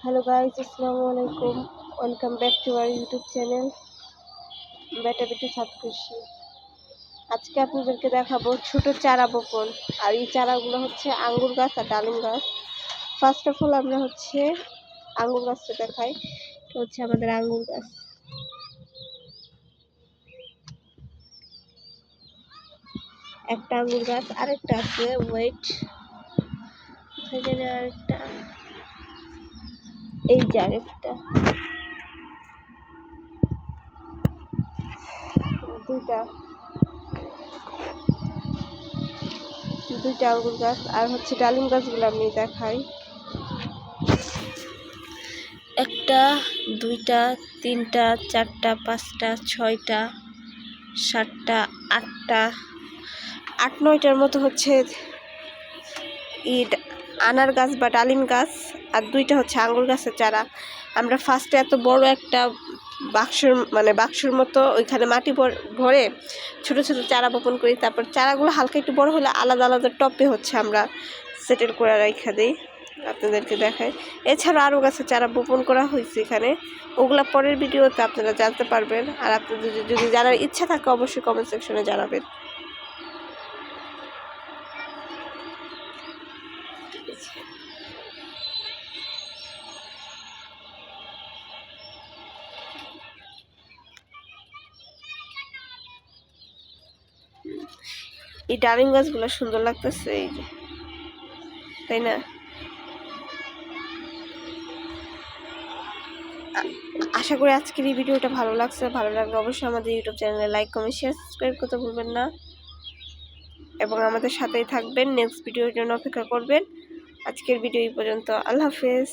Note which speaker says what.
Speaker 1: Hello guys, अस्सलाम वालेकुम। Welcome back to our YouTube channel বেটা বেটি সাত খুশি। আজকে আপনাদেরকে দেখাবো ছোট চারা বপন। আর এই চারাগুলো হচ্ছে আঙ্গুর গাছ আর ডালিম গাছ। ফার্স্ট অফ অল আমরা হচ্ছে আঙ্গুর গাছটা দেখাই। এটা হচ্ছে আমাদের আঙ্গুর গাছ। একটা আঙ্গুর গাছ, আরেকটা আছে ওয়েট, এখানে আরেকটা, এই যে আরেকটা, দুইটা আঙ্গুর গাছ। আর হচ্ছে ডালিম গাছগুলো আমি দেখাই। একটা, দুইটা, তিনটা, চারটা, পাঁচটা, ছয়টা, সাতটা, আটটা, আট নয়টার মতো হচ্ছে আনার গাছ বা ডালিম গাছ। আর দুইটা হচ্ছে আঙ্গুর গাছের চারা। আমরা ফার্স্টে এত বড় একটা বাক্সর মতো ওইখানে মাটি ভরে ছোট ছোট চারা বপন করি। তারপর চারাগুলো হালকা একটু বড় হলে আলাদা আলাদা টপে হচ্ছে আমরা সেটেল করে রেখে দিই, আপনাদেরকে দেখাই। এছাড়া আরও গাছের চারা বপন করা হয়েছে এখানে, ওগুলা পরের ভিডিওতে আপনারা জানতে পারবেন। আর আপনাদের যদি জানার ইচ্ছা থাকে অবশ্যই কমেন্ট সেকশনে জানাবেন। এই ডালিম গাছগুলো সুন্দর লাগতেছে, এই যে, তাই না? আশা করি আজকের এই ভিডিওটা ভালো লাগছে। ভালো লাগলে অবশ্যই আমাদের ইউটিউব চ্যানেলে লাইক, কমেন্ট, শেয়ার, সাবস্ক্রাইব করতে ভুলবেন না এবং আমাদের সাথেই থাকবেন। নেক্সট ভিডিওর জন্য অপেক্ষা করবেন। আজকের ভিডিও এই পর্যন্ত। আল্লাহ হাফেজ।